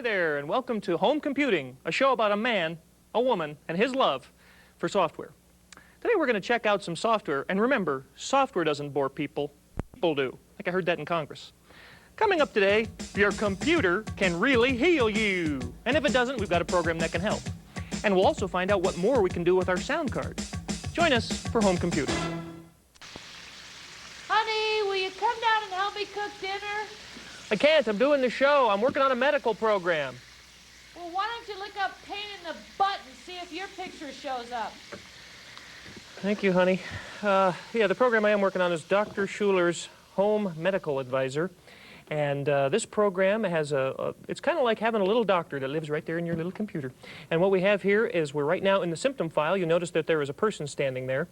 there, and welcome to Home Computing, a show about a man, a woman, and his love for software. Today we're going to check out some software, and remember, software doesn't bore people, people do. Like I heard that in Congress. Coming up today, your computer can really heal you. And if it doesn't, we've got a program that can help. And we'll also find out what more we can do with our sound card. Join us for Home Computing. Honey, will you come down and help me cook dinner? I can't. I'm doing the show. I'm working on a medical program. Well, why don't you look up pain in the butt and see if your picture shows up? Thank you, honey. Yeah, the program I am working on is Dr. Schuler's Home Medical Advisor. And this program has it's kind of like having a little doctor that lives right there in your little computer. And what we have here is we're right now in the symptom file. You notice that there is a person standing there.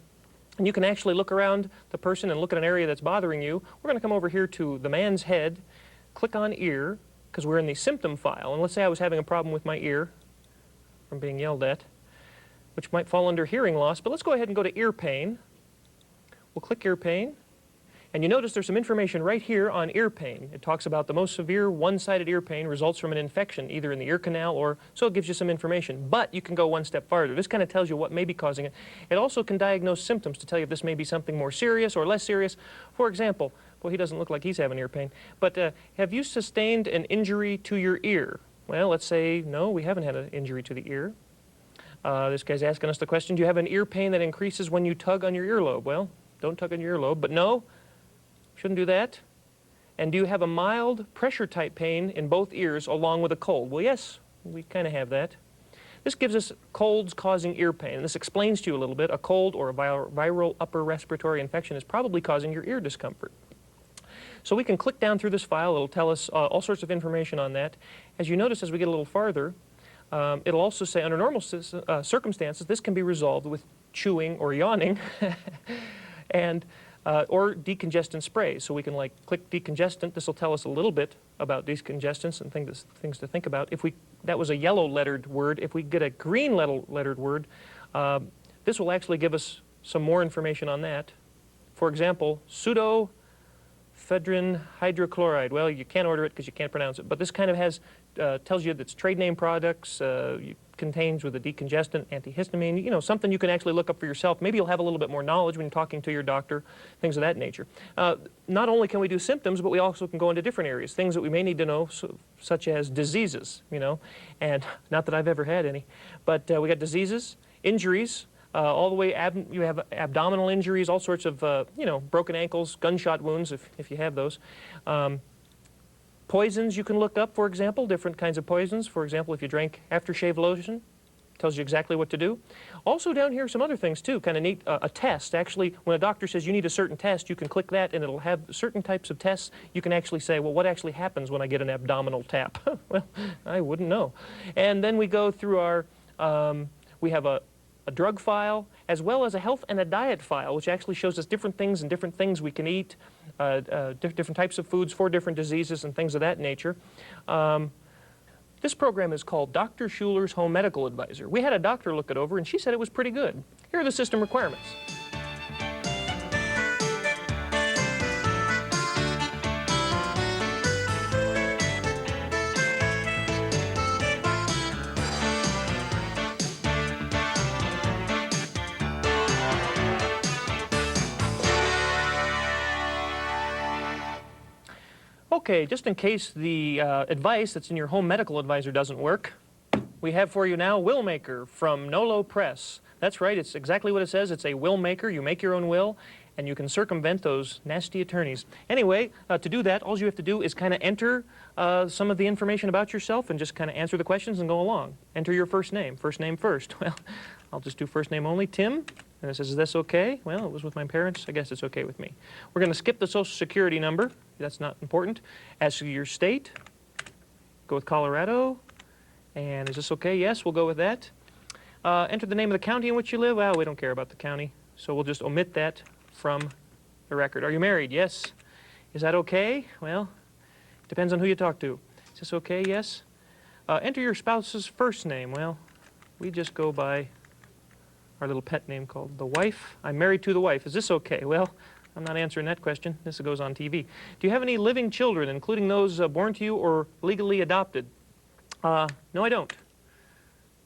And you can actually look around the person and look at an area that's bothering you. We're going to come over here to the man's head, click on ear, because we're in the symptom file. And let's say I was having a problem with my ear from being yelled at, which might fall under hearing loss. But let's go ahead and go to ear pain. We'll click ear pain. And you notice there's some information right here on ear pain. It talks about the most severe one-sided ear pain results from an infection, either in the ear canal or, so it gives you some information. But you can go one step farther. This kind of tells you what may be causing it. It also can diagnose symptoms to tell you if this may be something more serious or less serious. For example, well, he doesn't look like he's having ear pain, but have you sustained an injury to your ear? Well, let's say, no, we haven't had an injury to the ear. This guy's asking us the question, do you have an ear pain that increases when you tug on your earlobe? Well, don't tug on your earlobe, but no. Shouldn't do that. And do you have a mild pressure type pain in both ears along with a cold? Well, yes, we kind of have that. This gives us colds causing ear pain. And this explains to you a little bit. A cold or a viral upper respiratory infection is probably causing your ear discomfort. So we can click down through this file. It'll tell us all sorts of information on that. As you notice, as we get a little farther, it'll also say under normal circumstances, this can be resolved with chewing or yawning and or decongestant sprays. So we can like click decongestant. This will tell us a little bit about decongestants and things to think about. If that was a yellow lettered word. If we get a green lettered word, this will actually give us some more information on that. For example, pseudoephedrine hydrochloride. Well, you can't order it because you can't pronounce it. But this kind of has tells you that it's trade name products. Contains with a decongestant, antihistamine, you know, something you can actually look up for yourself. Maybe you'll have a little bit more knowledge when you're talking to your doctor, things of that nature. Not only can we do symptoms, but we also can go into different areas, things that we may need to know, such as diseases, you know, and not that I've ever had any, but we got diseases, injuries, all the way, you have abdominal injuries, all sorts of, you know, broken ankles, gunshot wounds, if you have those. Poisons you can look up, for example, different kinds of poisons. For example, if you drank aftershave lotion, it tells you exactly what to do. Also down here, some other things too, kind of neat. A test, actually, when a doctor says you need a certain test, you can click that and it'll have certain types of tests. You can actually say, well, what actually happens when I get an abdominal tap? Well, I wouldn't know. And then we go through our, we have a drug file, as well as a health and a diet file, which actually shows us different things and different things we can eat, different types of foods for different diseases and things of that nature. This program is called Dr. Schuler's Home Medical Advisor. We had a doctor look it over, and she said it was pretty good. Here are the system requirements. Okay, just in case the advice that's in your Home Medical Advisor doesn't work, we have for you now Will Maker from Nolo Press. That's right, it's exactly what it says. It's a will maker. You make your own will, and you can circumvent those nasty attorneys. Anyway, to do that, all you have to do is kind of enter some of the information about yourself and just kind of answer the questions and go along. Enter your first name first. Well, I'll just do first name only, Tim. And it says, is this okay? Well, it was with my parents. I guess it's okay with me. We're going to skip the Social Security number. That's not important. As to your state, go with Colorado. And is this okay? Yes, we'll go with that. Enter the name of the county in which you live. Well, we don't care about the county, so we'll just omit that from the record. Are you married? Yes. Is that okay? Well, it depends on who you talk to. Is this okay? Yes. Enter your spouse's first name. Well, we just go by our little pet name called the wife. I'm married to the wife. Is this okay? Well, I'm not answering that question. This goes on TV. Do you have any living children, including those born to you or legally adopted? No, I don't.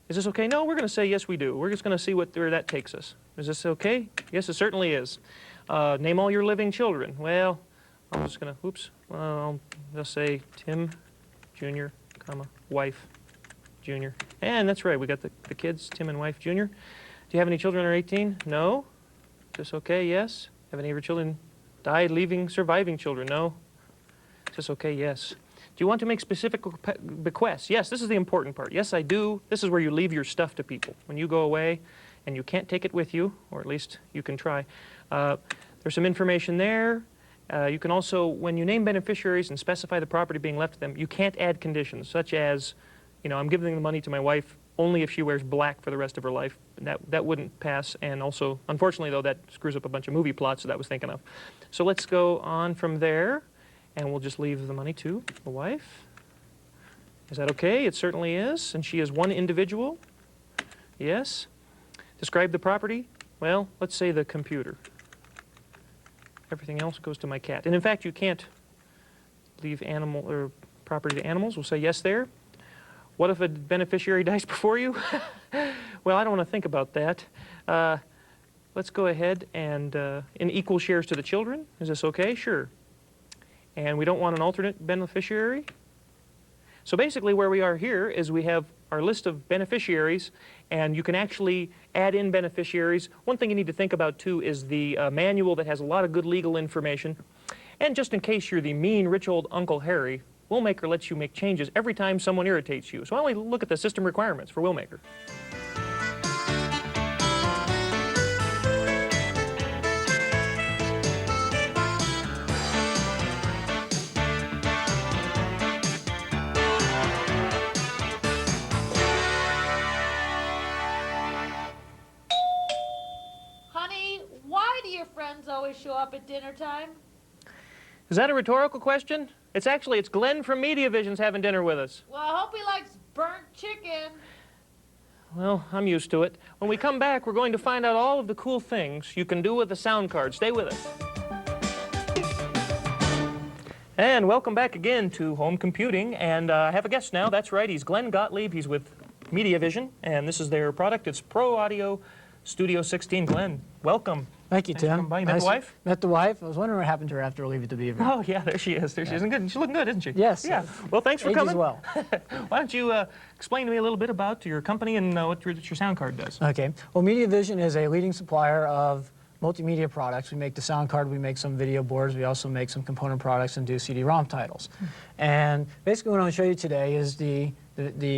Is this okay? No, we're going to say yes, we do. We're just going to see where that takes us. Is this okay? Yes, it certainly is. Name all your living children. Well, I'm just going to, oops, I'll just say Tim Jr., comma, wife, Jr. And that's right, we got the kids, Tim and wife, Jr. Do you have any children under 18? No. Is this okay? Yes. Have any of your children died leaving surviving children? No. Is this okay? Yes. Do you want to make specific bequests? Yes, this is the important part. Yes, I do. This is where you leave your stuff to people. When you go away and you can't take it with you, or at least you can try, there's some information there. You can also, when you name beneficiaries and specify the property being left to them, you can't add conditions, such as, you know, I'm giving the money to my wife only if she wears black for the rest of her life. That wouldn't pass, and also, unfortunately, though, that screws up a bunch of movie plots that I was thinking of. So let's go on from there. And we'll just leave the money to the wife. Is that okay? It certainly is. And she is one individual. Yes. Describe the property. Well, let's say the computer. Everything else goes to my cat. And in fact, you can't leave animal or property to animals. We'll say yes there. What if a beneficiary dies before you? Well, I don't want to think about that. Let's go ahead and in equal shares to the children. Is this okay? Sure. And we don't want an alternate beneficiary. So basically where we are here is we have our list of beneficiaries, and you can actually add in beneficiaries. One thing you need to think about too is the manual that has a lot of good legal information. And just in case you're the mean rich old Uncle Harry, Willmaker lets you make changes every time someone irritates you. So I only look at the system requirements for Willmaker. Honey, why do your friends always show up at dinner time? Is that a rhetorical question? It's Glenn from Mediavision's having dinner with us. Well, I hope he likes burnt chicken. Well, I'm used to it. When we come back, we're going to find out all of the cool things you can do with the sound card. Stay with us. And welcome back again to Home Computing. And I have a guest now. That's right, he's Glenn Gottlieb. He's with Mediavision, and this is their product. It's Pro Audio Studio 16. Glenn, welcome. Thank you, Thanks for Tim. coming by. You met the wife? Met the wife. I was wondering what happened to her after leaving to be here. Oh, yeah, there she is. There she is. And good. She's looking good, isn't she? Yes. Yeah. Well, thanks for Age coming. as well. Why don't you explain to me a little bit about your company and what your sound card does? Okay. Well, Mediavision is a leading supplier of multimedia products. We make the sound card, we make some video boards, we also make some component products and do CD-ROM titles. And basically what I'm going to show you today is the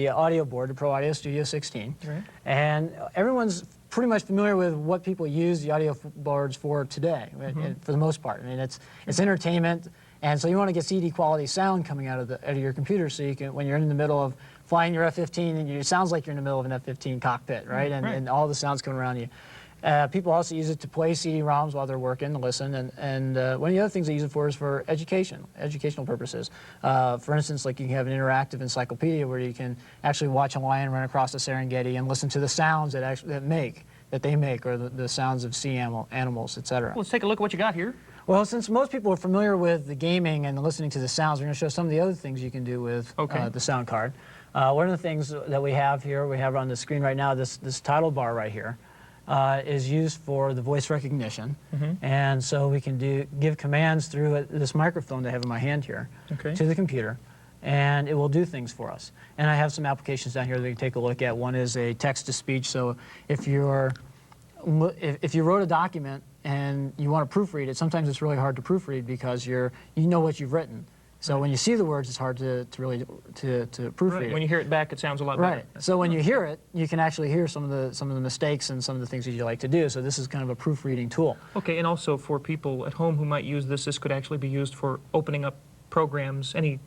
audio board, the Pro Audio Studio 16. Right. And everyone's pretty much familiar with what people use the audio boards for today, for the most part. I mean, it's entertainment, and so you want to get CD quality sound coming out of your computer, so you can, when you're in the middle of flying your F-15, and it sounds like you're in the middle of an F-15 cockpit, right? And all the sounds coming around you. People also use it to play CD-ROMs while they're working and listen, and one of the other things they use it for is for educational purposes. For instance, like you can have an interactive encyclopedia where you can actually watch a lion run across the Serengeti and listen to the sounds that they make, or the sounds of sea animals, etc. Well, let's take a look at what you got here. Well, since most people are familiar with the gaming and listening to the sounds, we're going to show some of the other things you can do with the sound card. One of the things that we have here, we have on the screen right now, this title bar right here, is used for the voice recognition. And so we can give commands through this microphone that I have in my hand here to the computer, and it will do things for us. And I have some applications down here that you can take a look at. One is a text-to-speech, so if you wrote a document and you want to proofread it, sometimes it's really hard to proofread because you know what you've written. So when you see the words, it's hard to really proofread it. When you hear it back, it sounds a lot better. Right. So when you hear it, you can actually hear some of the mistakes and some of the things that you like to do. So this is kind of a proofreading tool. Okay, and also for people at home who might use this, this could actually be used for opening up programs, any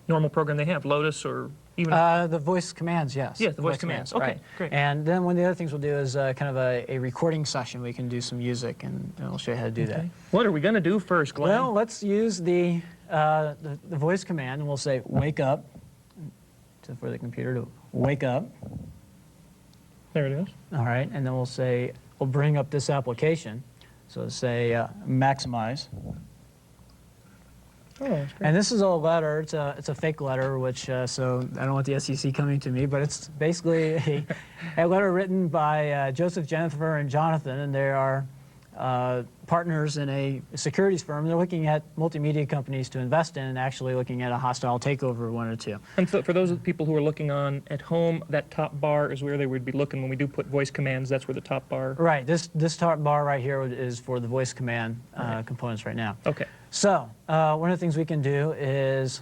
normal program they have, Lotus or even... the voice commands, yes. Yes, the voice commands. Okay, right. great. And then one of the other things we'll do is kind of a recording session. We can do some music, and I'll show you how to do that. What are we going to do first, Glenn? Well, let's use the voice command, and we'll say, wake up, for the computer to wake up. There it is. All right, and then we'll bring up this application. So say maximize. Oh, that's great. And this is a letter. It's a fake letter, which so I don't want the SEC coming to me, but it's basically a letter written by Joseph, Jennifer, and Jonathan, and they are partners in a securities firm. They're looking at multimedia companies to invest in, and actually looking at a hostile takeover of one or two. And for those people who are looking on at home, that top bar is where they would be looking when we do put voice commands. That's where the top bar. Right. This top bar right here is for the voice command components right now. Okay. So one of the things we can do is,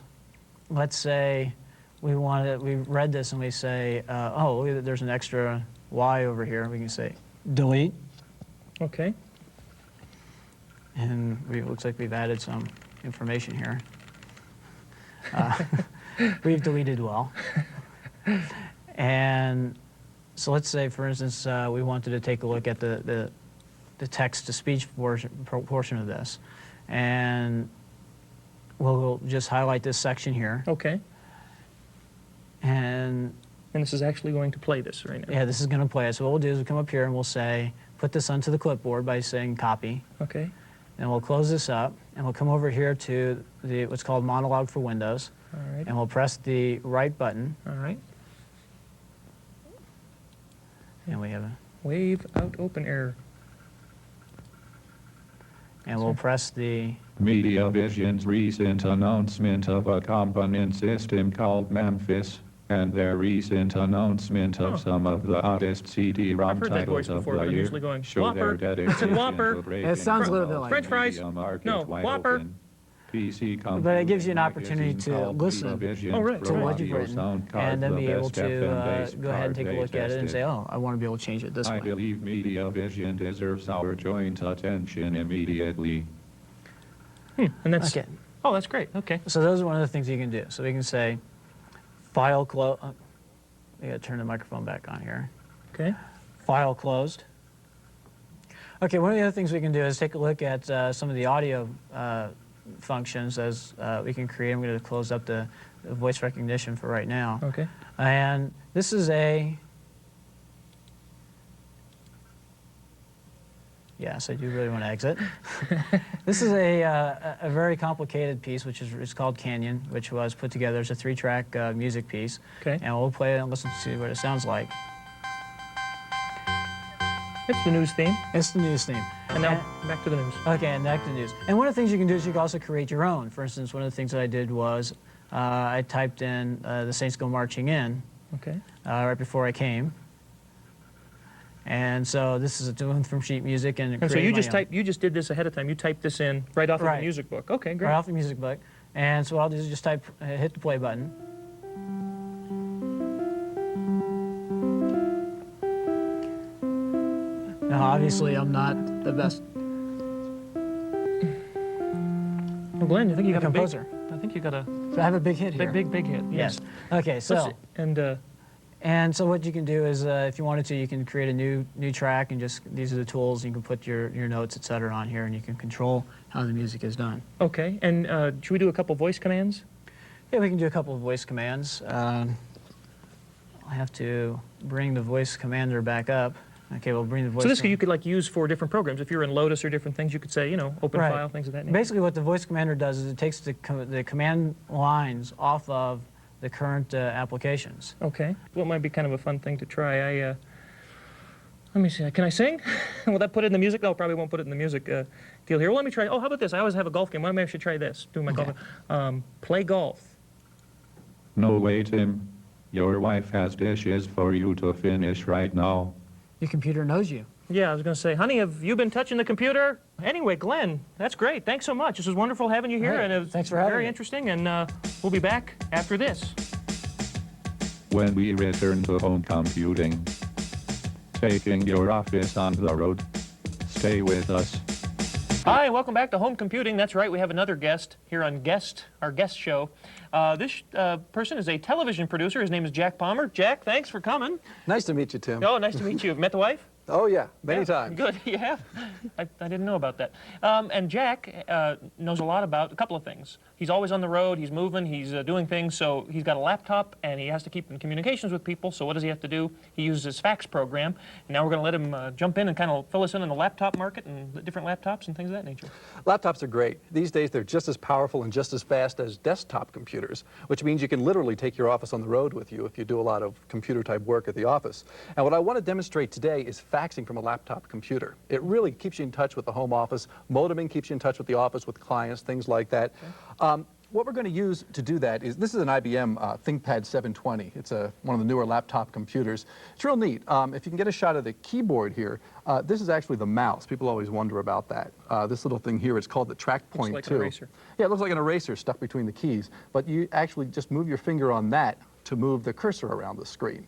let's say we read this and we say, oh, look, there's an extra Y over here. We can say delete. Okay. And it looks like we've added some information here. We've deleted well. And so let's say, for instance, we wanted to take a look at the text-to-speech portion of this. And we'll just highlight this section here. Okay. And this is actually going to play this right now. yeah, this is going to play it. So what we'll do is we'll come up here and we'll say, put this onto the clipboard by saying copy. Okay. And we'll close this up, and we'll come over here to what's called monologue for Windows. All right. And we'll press the right button, All right. and we have Wave out open error. and we'll press the MediaVision's recent announcement of a component system called Memphis, and their recent announcement of some of the hottest CD-ROM I've heard that voice titles of before, the but I'm year usually going, show their Whopper. I said dedication Whopper. to breaking It sounds a little the bit like French fries. media market No, wide Whopper. open. PC But it gives you an computing opportunity magazine to called listen MediaVision Oh, right. to what provides you've your written, sound card and then the be able best to FM-based go ahead and card take a they look at it and tested. say, oh, I want to be able to change it this I way. believe MediaVision deserves our joint attention immediately. And that's. Okay. Oh, that's great. Okay. So those are one of the things you can do. So we can say, file close. We got to turn the microphone back on here. Okay. File closed. Okay, one of the other things we can do is take a look at some of the audio functions as we can create. I'm going to close up the voice recognition for right now. Okay. And this is yes, I do really want to exit. This is a very complicated piece, which is called Canyon, which was put together as a 3-track music piece. Okay. And we'll play it and listen to see what it sounds like. It's the news theme. It's the news theme. And now back to the news. Okay, and back to the news. And one of the things you can do is you can also create your own. For instance, one of the things that I did was I typed in the Saints Go Marching In Okay. right before I came. And so this is a tune from sheet music. And And so you created my own. you just did this ahead of time. You typed this in right off of Right. the music book. Okay, great. Right off the music book. And so what I'll do is just hit the play button. Now, obviously, I'm not the best Well, Glenn, I think you got composer. I think you got a So I have a big hit here. big hit. Yes. Okay, so. Let's see. And so what you can do is, if you wanted to, you can create a new track, and just these are the tools. You can put your notes, etc., on here, and you can control how the music is done. Okay. And should we do a couple voice commands? Yeah, we can do a couple of voice commands. I have to bring the voice commander back up. Okay, we'll bring the voice. So this you could like use for different programs. If you're in Lotus or different things, you could say, open Right. file, things of that nature. Basically, what the voice commander does is it takes the command lines off of the current applications. Okay. What might be kind of a fun thing to try? Let me see. Can I sing? Will that put it in the music? No, probably won't put it in the music deal here. Well, let me try. Oh, how about this? I always have a golf game. Well, maybe I should try this. Do my Okay. golf. Play golf. No way, Tim. Your wife has dishes for you to finish right now. Your computer knows you. Yeah, I was going to say, honey, have you been touching the computer? Anyway, Glenn, that's great. Thanks so much. This was wonderful having you here, All right. and it was Thanks for having very me. interesting. And we'll be back after this. When we return to home computing, taking your office on the road. Stay with us. Hi, and welcome back to Home Computing. That's right, we have another guest here on our guest show. This person is a television producer. His name is Jack Palmer. Jack, thanks for coming. Nice to meet you, Tim. Oh, nice to meet you. Met the wife? Oh, yeah, many Yeah, times. Good, you have. I didn't know about that. And Jack knows a lot about a couple of things. He's always on the road, he's moving, he's doing things, so he's got a laptop and he has to keep in communications with people, so what does he have to do? He uses his fax program, and now we're going to let him jump in and kind of fill us in on the laptop market and the different laptops and things of that nature. Laptops are great. These days, they're just as powerful and just as fast as desktop computers, which means you can literally take your office on the road with you if you do a lot of computer-type work at the office. And what I want to demonstrate today is faxing from a laptop computer. It really keeps you in touch with the home office. Modeming keeps you in touch with the office, with clients, things like that. Okay. What we're going to use to do that is, this is an IBM ThinkPad 720. It's one of the newer laptop computers. It's real neat. If you can get a shot of the keyboard here, this is actually the mouse. People always wonder about that. This little thing here, it's called the Track Point 2. Looks like an eraser. Yeah, it looks like an eraser stuck between the keys. But you actually just move your finger on that to move the cursor around the screen.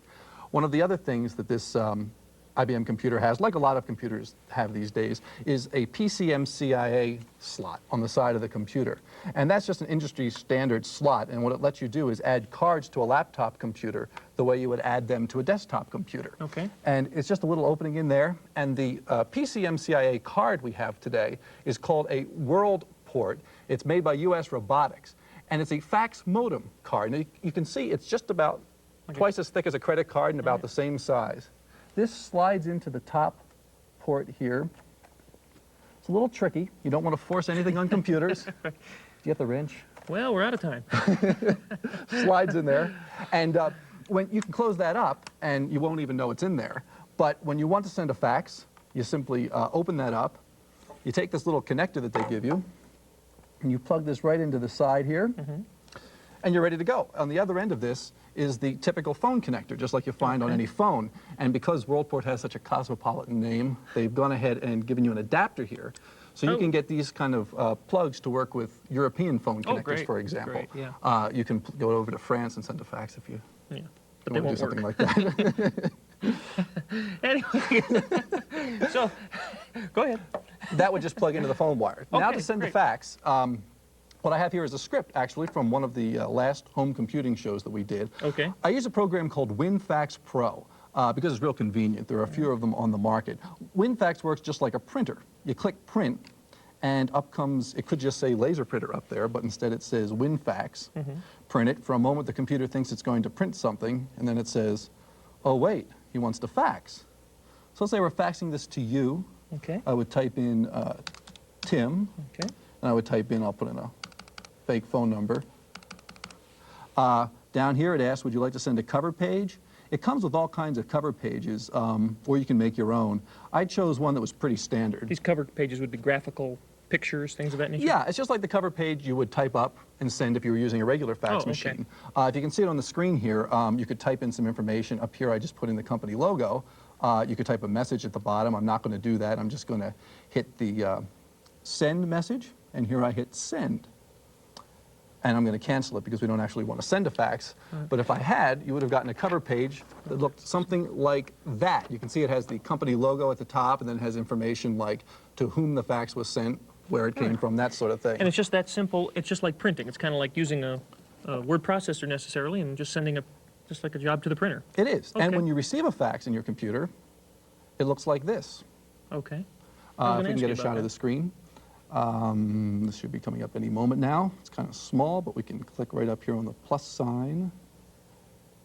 One of the other things that this IBM computer has, like a lot of computers have these days, is a PCMCIA slot on the side of the computer. And that's just an industry standard slot, and what it lets you do is add cards to a laptop computer the way you would add them to a desktop computer. Okay. And it's just a little opening in there, and the PCMCIA card we have today is called a World Port. It's made by US Robotics, and it's a fax modem card. Now you can see it's just about twice as thick as a credit card and about the same size. This slides into the top port here. It's a little tricky. You don't want to force anything on computers. Do you have the wrench? Well, we're out of time. Slides in there. And when you can close that up, and you won't even know it's in there. But when you want to send a fax, you simply open that up. You take this little connector that they give you, and you plug this right into the side here, and you're ready to go. On the other end of this is the typical phone connector, just like you find on any phone. And because WorldPort has such a cosmopolitan name, they've gone ahead and given you an adapter here. So you can get these kind of plugs to work with European phone connectors, great. for example. Great, yeah. You can go over to France and send a fax if you But they want to do won't something work. like that. Anyway, so go ahead. That would just plug into the phone wire. Now Okay, to send great. the fax, what I have here is a script, actually, from one of the last home computing shows that we did. Okay. I use a program called WinFax Pro because it's real convenient. There are a few of them on the market. WinFax works just like a printer. You click print, and up comes, it could just say laser printer up there, but instead it says WinFax. Print it. For a moment, the computer thinks it's going to print something, and then it says, oh, wait, he wants to fax. So let's say we're faxing this to you. Okay. I would type in Tim, Okay. and I would type in, I'll put in a fake phone number. Down here it asks, would you like to send a cover page? It comes with all kinds of cover pages, or you can make your own. I chose one that was pretty standard. These cover pages would be graphical pictures, things of that nature? Yeah, it's just like the cover page you would type up and send if you were using a regular fax okay. machine. If you can see it on the screen here, you could type in some information. Up here I just put in the company logo. You could type a message at the bottom. I'm not going to do that. I'm just going to hit the send message, and here I hit send. And I'm going to cancel it because we don't actually want to send a fax. But if I had, you would have gotten a cover page that looked something like that. You can see it has the company logo at the top, and then it has information like to whom the fax was sent, where it came from, that sort of thing. And it's just that simple. It's just like printing. It's kind of like using a word processor necessarily and just sending just like a job to the printer. It is. Okay. And when you receive a fax in your computer, it looks like this. Okay. If we can get a shot of the screen. This should be coming up any moment now. It's kind of small, but we can click right up here on the plus sign,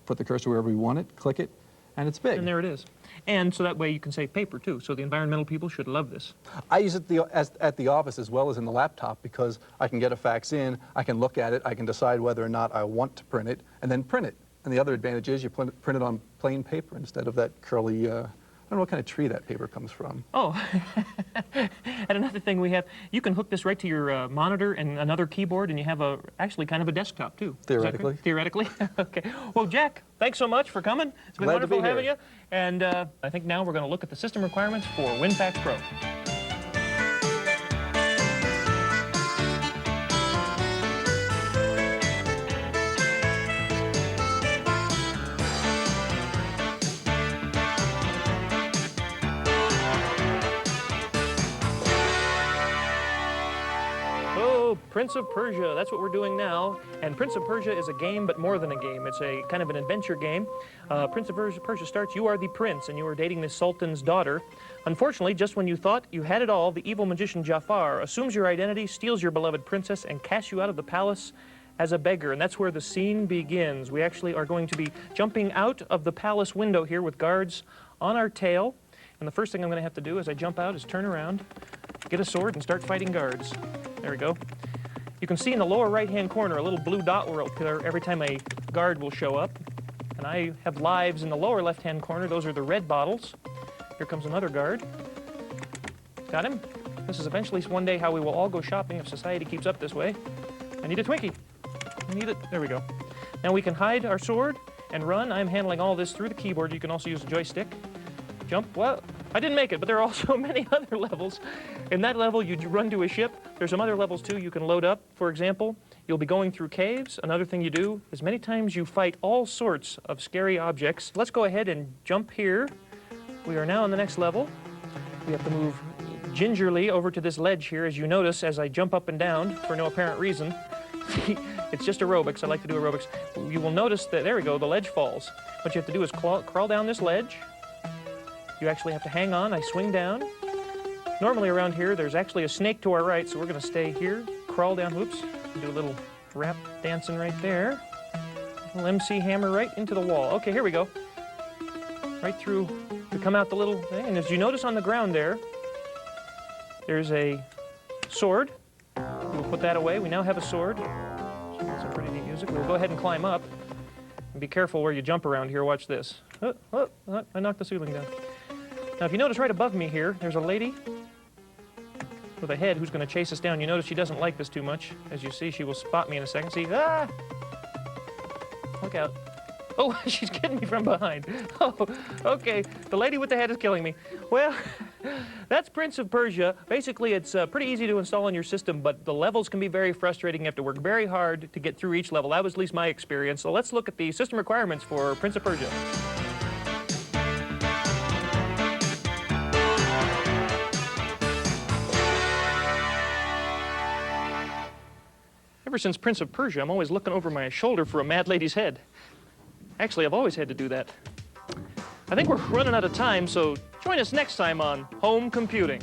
put the cursor wherever we want it, click it, and it's big. And there it is. And so that way you can save paper too. So the environmental people should love this. I use it at the office as well as in the laptop because I can get a fax in, I can look at it, I can decide whether or not I want to print it, and then print it. And the other advantage is you print it on plain paper instead of that curly, I don't know what kind of tree that paper comes from. Oh, and another thing we have, you can hook this right to your monitor and another keyboard, and you have actually kind of a desktop too. Is that correct? Theoretically. Theoretically? Okay. Well, Jack, thanks so much for coming. It's been Glad to wonderful be having here. you. And I think now we're going to look at the system requirements for WinFax Pro. go, Prince of Persia. That's what we're doing now. And Prince of Persia is a game, but more than a game. It's a kind of an adventure game. Prince of Persia starts, you are the prince, and you are dating the Sultan's daughter. Unfortunately, just when you thought you had it all, the evil magician Jafar assumes your identity, steals your beloved princess, and casts you out of the palace as a beggar. And that's where the scene begins. We actually are going to be jumping out of the palace window here with guards on our tail. And the first thing I'm going to have to do as I jump out is turn around, get a sword, and start fighting guards. There we go. You can see in the lower right-hand corner a little blue dot will appear every time a guard will show up. And I have lives in the lower left-hand corner. Those are the red bottles. Here comes another guard. Got him. This is eventually one day how we will all go shopping if society keeps up this way. I need a Twinkie. I need it. There we go. Now we can hide our sword and run. I'm handling all this through the keyboard. You can also use a joystick. Jump. Well, I didn't make it, but there are also many other levels. In that level, you run to a ship. There's some other levels, too, you can load up. For example, you'll be going through caves. Another thing you do is many times you fight all sorts of scary objects. Let's go ahead and jump here. We are now on the next level. We have to move gingerly over to this ledge here, as you notice, as I jump up and down for no apparent reason. It's just aerobics. I like to do aerobics. You will notice that, there we go, the ledge falls. What you have to do is crawl down this ledge. You actually have to hang on. I swing down. Normally around here, there's actually a snake to our right, so we're going to stay here, crawl down, whoops, do a little rap dancing right there. A little MC hammer right into the wall. Okay, here we go. Right through, we come out the little thing, and as you notice on the ground there, there's a sword. We'll put that away. We now have a sword. Some pretty neat music. We'll go ahead and climb up. And be careful where you jump around here. Watch this. Oh, I knocked the ceiling down. Now, if you notice right above me here, there's a lady with a head who's going to chase us down. You notice she doesn't like this too much. As you see, she will spot me in a second. See? Ah! Look out. Oh, she's getting me from behind. Oh, okay. The lady with the head is killing me. Well, that's Prince of Persia. Basically, it's pretty easy to install on your system, but the levels can be very frustrating. You have to work very hard to get through each level. That was at least my experience. So let's look at the system requirements for Prince of Persia. Ever since Prince of Persia, I'm always looking over my shoulder for a mad lady's head. Actually, I've always had to do that. I think we're running out of time, so join us next time on Home Computing.